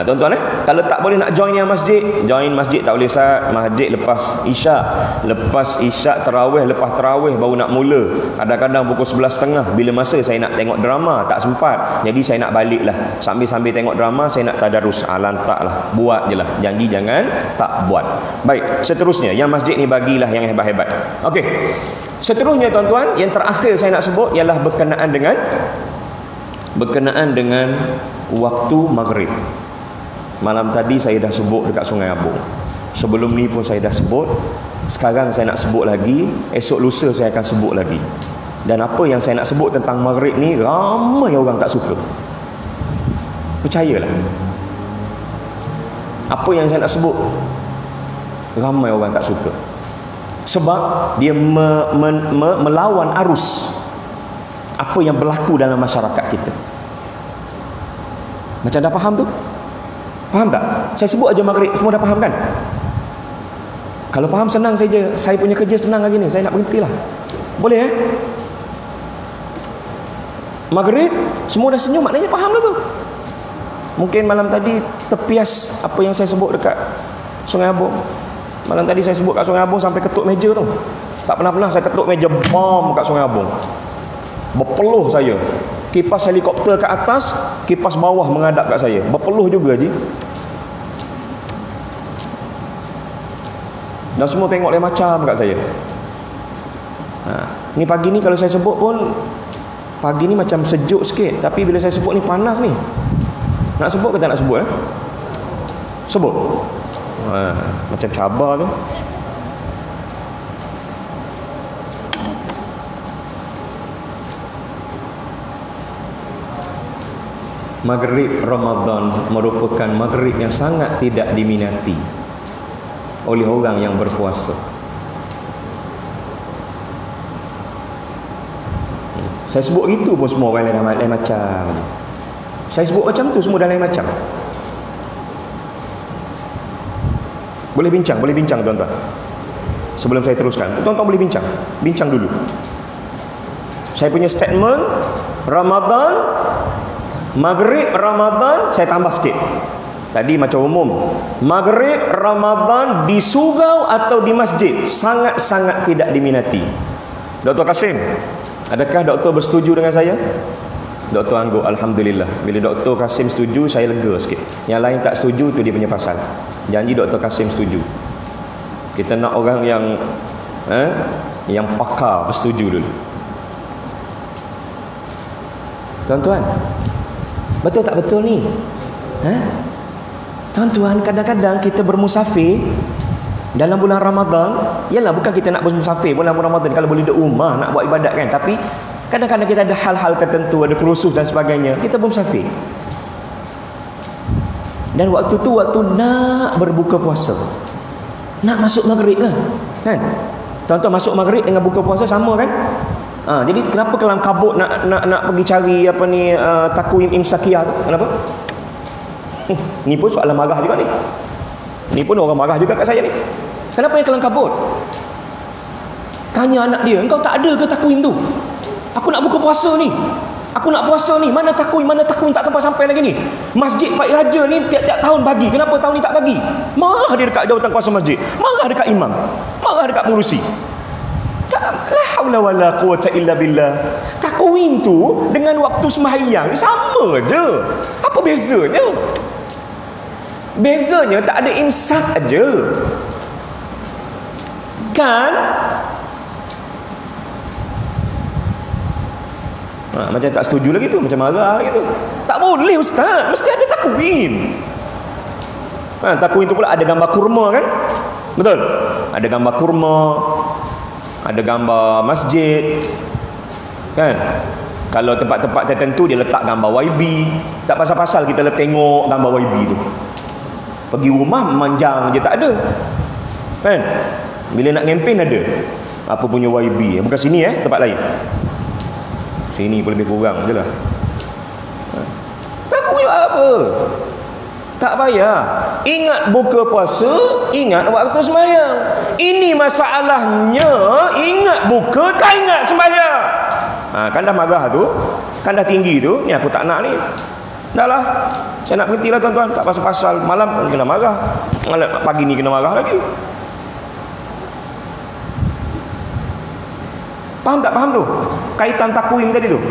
Tuan-tuan kalau tak boleh nak join yang masjid, join masjid tak boleh sah. Masjid lepas isyak tarawih, lepas tarawih baru nak mula. Kadang-kadang pukul 11.30 bila masa saya nak tengok drama, tak sempat. Jadi saya nak balik lah, sambil tengok drama saya nak tadarus. Lantak lah, buat je lah. Janji jangan tak buat. Baik, seterusnya yang masjid ni bagilah yang hebat-hebat. Okey. Seterusnya tuan-tuan, yang terakhir saya nak sebut ialah berkenaan dengan waktu maghrib. Malam tadi saya dah sebut dekat Sungai Abung. Sebelum ni pun saya dah sebut Sekarang saya nak sebut lagi, esok lusa saya akan sebut lagi. Dan apa yang saya nak sebut tentang maghrib ni, ramai orang tak suka. Percayalah. Apa yang saya nak sebut, ramai orang tak suka. Sebab dia melawan arus apa yang berlaku dalam masyarakat kita. Macam dah faham tu? Faham tak? Saya sebut aja maghrib, semua dah faham kan? Kalau faham senang saja. Saya punya kerja senang hari ni. Saya nak berhentilah. Boleh maghrib, semua dah senyum, maknanya faham dah tu. Mungkin malam tadi terpias apa yang saya sebut dekat Sungai Abung. Malam tadi saya sebut kat Sungai Abung sampai ketuk meja tu. Tak pernah saya ketuk meja bom kat Sungai Abung. Berpeluh saya. Kipas helikopter kat atas, kipas bawah menghadap kat saya. Berpeluh juga je. Dan semua tengok lain macam kat saya. Ni pagi ni kalau saya sebut pun, pagi ni macam sejuk sikit. Tapi bila saya sebut ni panas ni. Nak sebut ke tak nak sebut? Sebut. Macam cabar tu. Maghrib Ramadan merupakan maghrib yang sangat tidak diminati oleh orang yang berpuasa. Saya sebut gitu pun semua orang lain macam. Saya sebut macam tu semua dah lain macam. Boleh bincang tuan-tuan. Sebelum saya teruskan, tuan-tuan boleh bincang dulu. Saya punya statement Ramadan, maghrib Ramadan, saya tambah sikit. Tadi macam umum, maghrib Ramadan di surau atau di masjid sangat-sangat tidak diminati. Dr. Kasim, adakah doktor bersetuju dengan saya? Doktor angguk, alhamdulillah. Bila Dr. Kasim setuju, saya lega sikit. Yang lain tak setuju, tu dia punya pasal. Janji Dr. Kasim setuju. Kita nak orang yang pakar bersetuju dulu. Tuan-tuan, betul tak betul ni? Tuan-tuan, kadang-kadang kita bermusafir dalam bulan Ramadan. Yalah, bukan kita nak bermusafir bulan Ramadan kalau boleh duduk rumah nak buat ibadat kan. Tapi kadang-kadang kita ada hal-hal tertentu, ada kursus dan sebagainya, kita bermusafir. Dan waktu tu waktu nak berbuka puasa, nak masuk maghrib lah kan. Tuan-tuan, masuk maghrib dengan buka puasa sama kan? Jadi kenapa kelam kabut nak pergi cari takwim imsakiyah tu? Kenapa? Ni pun soalan marah juga ni. Ni pun orang marah juga kat saya ni. Kenapa yang kelam kabut? Tanya anak dia, engkau tak ada ke takwim tu? Aku nak buka puasa ni. Aku nak puasa ni. Mana takwim tak sampai lagi ni. Masjid Pak Raja ni tiap-tiap tahun bagi. Kenapa tahun ni tak bagi? Marah dia dekat jawatan kuasa masjid. Marah dekat imam. Marah dekat pengurusi. La haula wala quwata illa billah. Takwim tu dengan waktu sembahyang ni sama je. Apa bezanya? Bezanya tak ada imsak aja. Kan? Macam tak setuju lagi tu, macam marah lagi tu. Tak boleh ustaz, mesti ada takwim. Takwim tu pula ada gambar kurma kan? Betul? Ada gambar kurma, ada gambar masjid kan. Kalau tempat-tempat tertentu dia letak gambar YB. Tak pasal-pasal kita tengok gambar YB tu. Pergi rumah memanjang je tak ada kan. Bila nak kempen ada apa punya YB. Bukan sini tempat lain. Sini pun lebih kurang je lah. Tak punya apa. Tak payah. Ingat buka puasa, ingat waktu sembahyang. Ini masalahnya, ingat buka, tak ingat sembahyang. Kan dah marah tu, kan dah tinggi tu. Ni aku tak nak ni. Dah lah, saya nak berhenti lah tuan-tuan. Tak pasal-pasal malam kena marah, pagi ni kena marah lagi. Faham tak? Faham tu? Kaitan takwim tadi tu.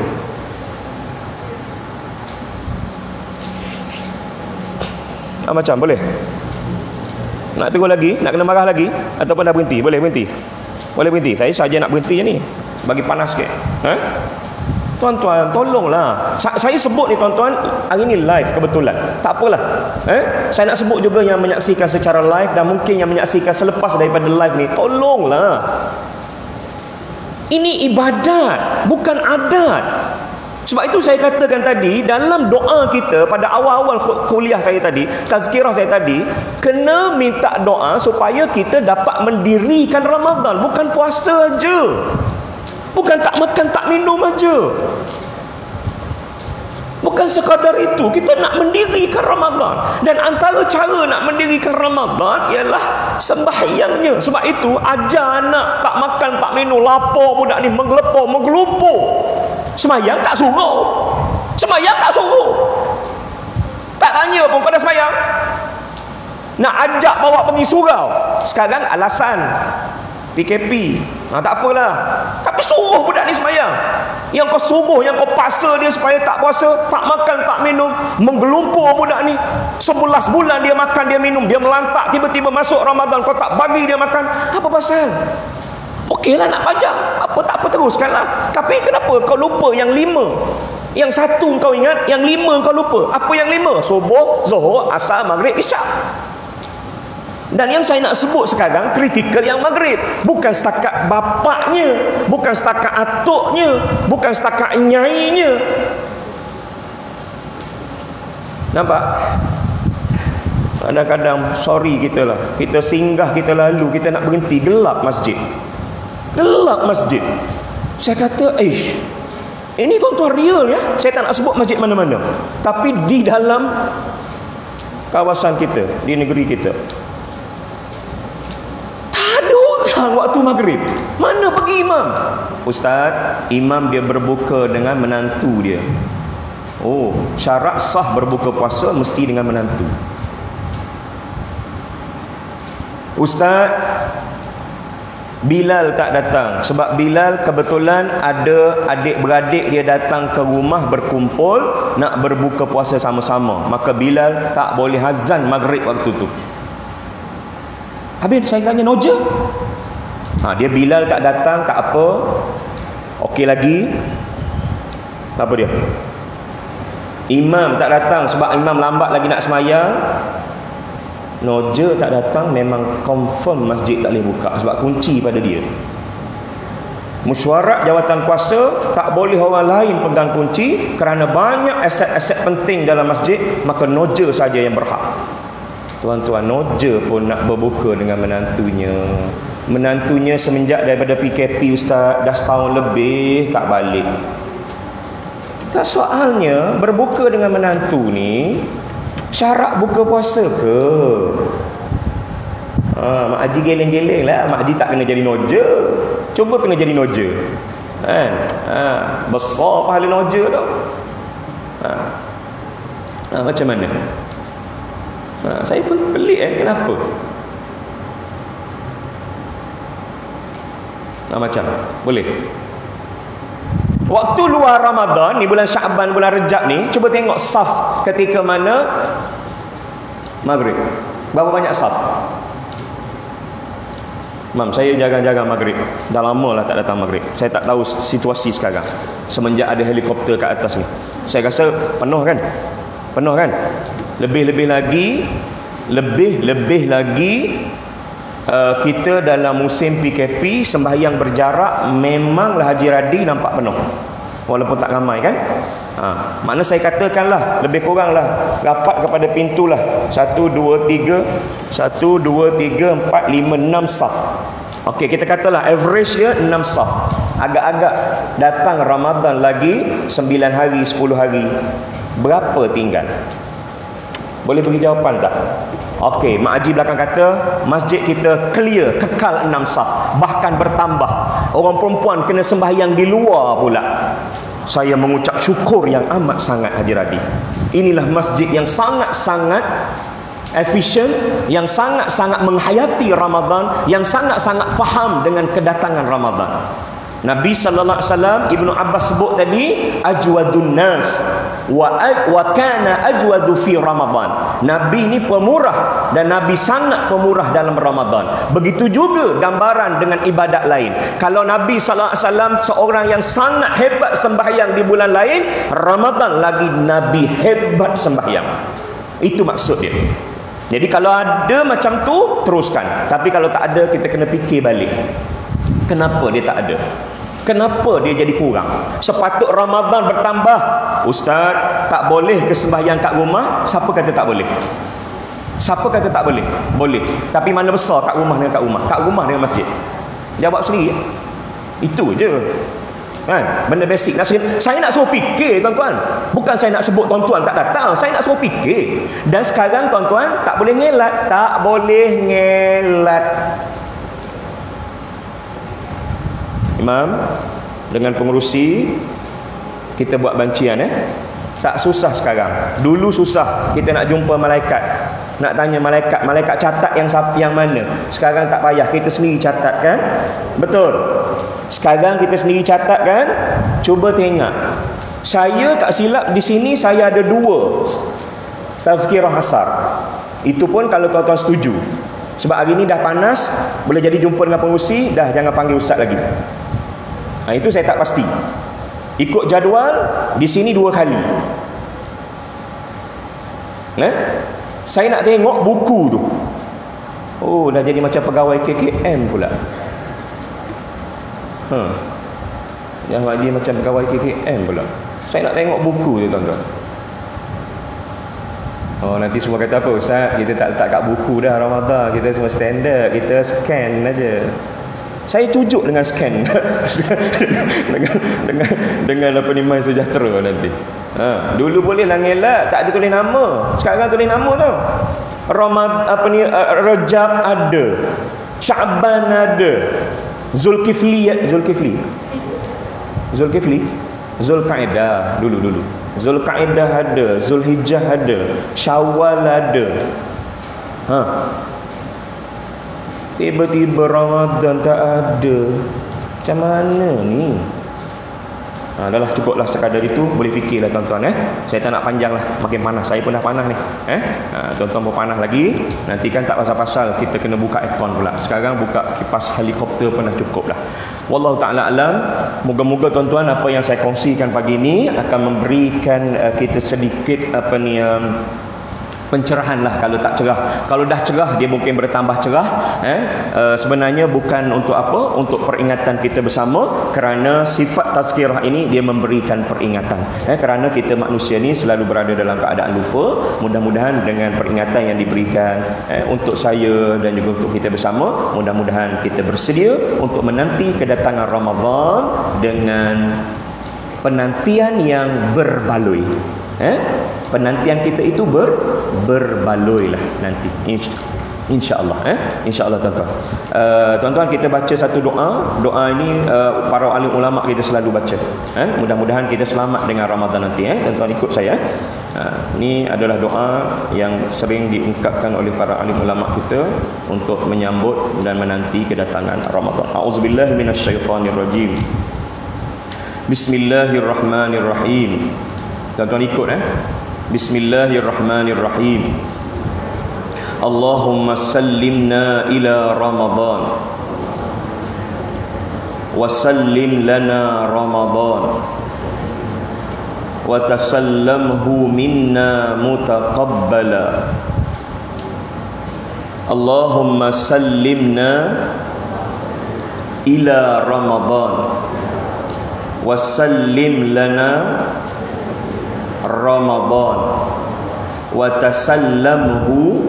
Macam boleh? Nak terus lagi? Nak kena marah lagi? Ataupun dah berhenti? Boleh berhenti? Boleh berhenti? Saya saja nak berhenti je ni. Bagi panas sikit. Tuan-tuan, tolonglah. Saya sebut ni tuan-tuan, hari ni live kebetulan. Tak apalah. Saya nak sebut juga yang menyaksikan secara live dan mungkin yang menyaksikan selepas daripada live ni. Tolonglah. Ini ibadat, bukan adat. Sebab itu saya katakan tadi, dalam doa kita pada awal-awal kuliah saya tadi, tazkirah saya tadi, kena minta doa supaya kita dapat mendirikan Ramadan, bukan puasa aja. Bukan tak makan, tak minum aja. Bukan sekadar itu, kita nak mendirikan Ramadan. Dan antara cara nak mendirikan Ramadan ialah sembahyangnya. Sebab itu ajar anak tak makan, tak minum, lapar budak ni, menggelupur. Sembahyang tak suruh. Sembahyang tak suruh. Tak tanya pun pada sembahyang. Nak ajak bawa pergi surau. Sekarang alasan PKP. Tak apalah. Tapi suruh budak ni sembahyang. Yang kau suruh, yang kau paksa dia supaya tak puasa, tak makan, tak minum, menggelumpur budak ni. 11 bulan dia makan, dia minum, dia melantak, tiba-tiba masuk Ramadan kau tak bagi dia makan. Apa pasal? Okeylah nak bajak. Tak apa teruskanlah. Tapi kenapa kau lupa yang 5? Yang 1 kau ingat, yang 5 kau lupa. Apa yang 5? Subuh, Zuhur, Asar, Maghrib, Isyak. Dan yang saya nak sebut sekarang, kritikal yang Maghrib. Bukan setakat bapaknya, bukan setakat atuknya, bukan setakat nyainya. Nampak? Kadang-kadang sorry kita lah, kita singgah, kita lalu, kita nak berhenti, gelap masjid. Gelap masjid. Saya kata, ini tuan-tuan real ya. Saya tak nak sebut masjid mana-mana, tapi di dalam kawasan kita, di negeri kita, waktu maghrib, mana pergi imam? Ustaz, imam dia berbuka dengan menantu dia. Oh, syarat sah berbuka puasa mesti dengan menantu. Ustaz, Bilal tak datang sebab Bilal kebetulan ada adik-beradik dia datang ke rumah berkumpul nak berbuka puasa sama-sama, maka Bilal tak boleh azan maghrib waktu tu. Habis saya tanya noja. Dia Bilal tak datang, tak apa. Okey lagi. Tak apa dia? Imam tak datang sebab imam lambat lagi nak semayang. Noja tak datang, memang confirm masjid tak boleh buka sebab kunci pada dia. Mesyuarat jawatan kuasa, tak boleh orang lain pegang kunci kerana banyak aset-aset penting dalam masjid, maka noja saja yang berhak. Tuan-tuan, noja pun nak berbuka dengan menantunya. Menantunya semenjak daripada PKP Ustaz dah setahun lebih tak balik. Tak, soalnya berbuka dengan menantu ni syarat buka puasa ke? Mak Haji geleng-geleng lah. Mak Haji tak kena jadi noja. Cuba kena jadi noja kan? Besar pahala noja tau. Macam mana? Saya pun pelik kenapa? Macam boleh. Waktu luar Ramadan ni, bulan Syaban, bulan Rejab ni, cuba tengok saf ketika mana maghrib. Berapa banyak saf? Mam, saya jaga-jaga maghrib. Dah lama lah tak datang maghrib. Saya tak tahu situasi sekarang semenjak ada helikopter kat atas ni. Saya rasa penuh kan? Penuh kan? Lebih-lebih lagi kita dalam musim PKP, sembahyang berjarak, memanglah Haji Radi nampak penuh walaupun tak ramai kan. Makna saya katakanlah lebih kuranglah rapat kepada pintu lah 1, 2, 3 4, 5, 6 saf. Okey, kita katalah average dia 6 saf. Agak-agak datang Ramadan lagi 9 hari, 10 hari, berapa tinggal? Boleh bagi jawapan tak? Okey, Mak Haji belakang kata masjid kita clear, kekal 6 saf, bahkan bertambah. Orang perempuan kena sembahyang di luar pula. Saya mengucap syukur yang amat sangat Haji Radi. Inilah masjid yang sangat-sangat efisien, yang sangat-sangat menghayati Ramadan, yang sangat-sangat faham dengan kedatangan Ramadan. Nabi sallallahu alaihi wasallam, Ibnu Abbas sebut tadi, ajwadun nas, wa kana ajwadu fi Ramadan. Nabi ni pemurah dan Nabi sangat pemurah dalam Ramadan. Begitu juga gambaran dengan ibadat lain. Kalau Nabi sallallahu alaihi wasallam seorang yang sangat hebat sembahyang di bulan lain, Ramadan lagi Nabi hebat sembahyang. Itu maksud dia. Jadi kalau ada macam tu, teruskan. Tapi kalau tak ada, kita kena fikir balik. Kenapa dia tak ada? Kenapa dia jadi kurang? Sepatut Ramadan bertambah. Ustaz, tak boleh ke sembahyang kat rumah? Siapa kata tak boleh? Siapa kata tak boleh? Boleh. Tapi mana besar kat rumah dengan kat rumah? Kat rumah dengan masjid. Jawab sendiri. Itu je. Kan? Benda basic. Saya nak suruh fikir, tuan-tuan. Bukan saya nak sebut tuan-tuan tak datang. Saya nak suruh fikir. Dan sekarang tuan-tuan tak boleh ngelat. Tak boleh ngelat. Imam dengan pengerusi kita buat bancian tak susah sekarang. Dulu susah kita nak jumpa malaikat, nak tanya malaikat catat yang mana. Sekarang tak payah, kita sendiri catat kan? Betul. Sekarang kita sendiri catat kan? Cuba tengok. Saya tak silap di sini saya ada 2 tazkirah asar. Itu pun kalau tuan-tuan setuju. Sebab hari ni dah panas, boleh jadi jumpa dengan pengurusi, dah jangan panggil ustaz lagi. Itu saya tak pasti. Ikut jadual di sini 2 kali. Saya nak tengok buku tu. Oh, dah jadi macam pegawai KKM pula. Dah jadi macam pegawai KKM pula. Saya nak tengok buku tu, tuan-tuan. Oh, nanti semua kata apa, ustaz, kita tak letak kat buku dah Ramadan, kita semua standard, kita scan aja. Saya cujuk dengan scan dengan apa ni, My Sejahtera nanti. Dulu boleh lah ngelak, tak ada tulis nama. Sekarang tulis nama tau. Rajab ada, Syaban ada, Zulkaidah dulu. Zulkaidah ada, Zulhijjah ada, Syawal ada. Tiba-tiba Ramadan tak ada. Macam mana ni? Dah lah, cukuplah sekadar itu. Boleh fikirlah tuan-tuan. Saya tak nak panjang lah, makin panas. Saya pun dah panas ni. Tuan-tuan pun panas lagi. Nanti kan tak pasal-pasal kita kena buka aircon pula. Sekarang buka kipas helikopter pun dah cukup dah. Wallahu ta'ala alam. Moga-moga tuan-tuan apa yang saya kongsikan pagi ni akan memberikan kita sedikit pencerahan lah. Kalau tak cerah, kalau dah cerah dia mungkin bertambah cerah. Sebenarnya bukan untuk apa, untuk peringatan kita bersama, kerana sifat tazkirah ini dia memberikan peringatan. Kerana kita manusia ni selalu berada dalam keadaan lupa. Mudah-mudahan dengan peringatan yang diberikan untuk saya dan juga untuk kita bersama, mudah-mudahan kita bersedia untuk menanti kedatangan Ramadan dengan penantian yang berbaloi. Penantian kita itu berbaloi lah nanti, insya-Allah. Insya-Allah tuan-tuan. Tuan-tuan, kita baca satu doa. Doa ini para alim ulama kita selalu baca. Mudah-mudahan kita selamat dengan Ramadan nanti. Tuan-tuan ikut saya. Ini adalah doa yang sering diungkapkan oleh para alim ulama kita untuk menyambut dan menanti kedatangan Ramadan. A'udzubillahi minasyaitonirrajim. Bismillahirrahmanirrahim. Tuan-tuan ikut. Bismillahirrahmanirrahim. Allahumma sallimna ila Ramadan wa sallim lana Ramadan wa tasallamhu minna mutaqabbala. Allahumma sallimna ila Ramadan wa sallim lana Ramadan wa tasallamhu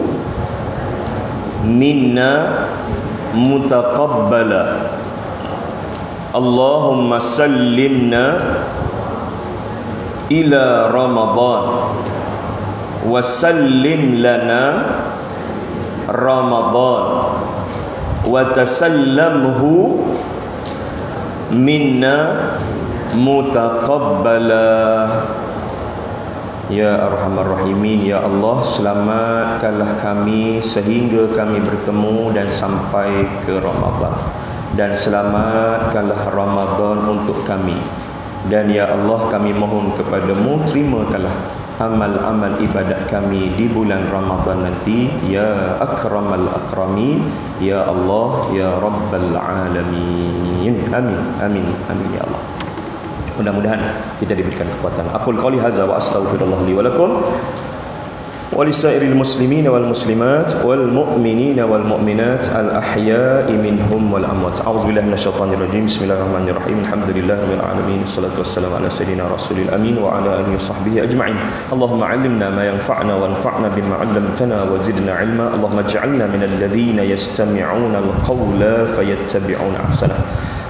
minna mutaqabbala. Allahumma sallimna ila Ramadan wa sallim lana Ramadan wa tasallamhu minna mutaqabbala. Ya Arhamar Rahimin, Ya Allah, selamatkanlah kami sehingga kami bertemu dan sampai ke Ramadan, dan selamatkanlah Ramadan untuk kami, Dan ya Allah, kami mohon kepadamu, terimakanlah amal-amal ibadat kami di bulan Ramadan nanti, ya akramal akramin, ya Allah, ya rabbal alamin. Amin, amin, amin ya Allah. Mudah-mudahan kita diberikan kekuatan. Aqul qouli hadza wa astaghfirullah li wa lakum ولسائر المسلمين والمسلمات والمؤمنين والمؤمنات الأحياء منهم والأموات. أعوذ بالله من الشيطان الرجيم. بسم الله الرحمن الرحيم. الحمد لله رب العالمين، والصلاة والسلام على سيدنا رسول الأمين وعلى آله وصحبه أجمعين. اللهم علمنا ما ينفعنا وانفعنا بما علمتنا وزدنا علما. اللهم اجعلنا من الذين يستمعون القول فيتبعون أحسنه.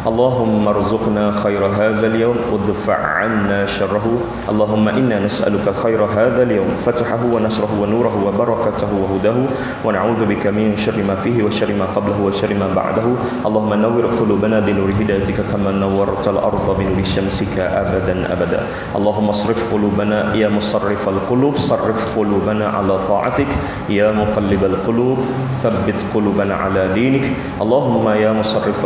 اللهم ارزقنا خير هذا اليوم وادفع عنا شره. اللهم إنا نسألك خير هذا اليوم، فتحه ونصره ونوره وبركته وهداه، ونعوذ بك من شر ما فيه وشر ما قبله وشر ما بعده. اللهم نور قلوبنا بنور هدايتك كما نورت الأرض بنور شمسك أبدا أبدا. اللهم اصرف قلوبنا يا مصرف القلوب، صرف قلوبنا على طاعتك. يا مقلب القلوب ثبت قلوبنا على دينك. اللهم يا مصرف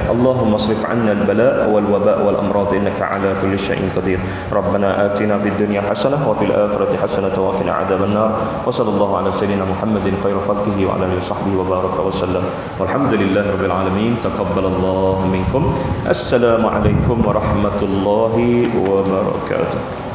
اللهم اصرف عنا البلاء والوباء والأمراض إنك على كل شيء قدير. ربنا آتنا في الدنيا حسنة وفي الآخرة حسنة وقنا عذاب النار. وصلى الله على سيدنا محمد خير خلقه وعلى آله وصحبه وبارك وسلم، والحمد لله رب العالمين. تقبل الله منكم. السلام عليكم ورحمة الله وبركاته.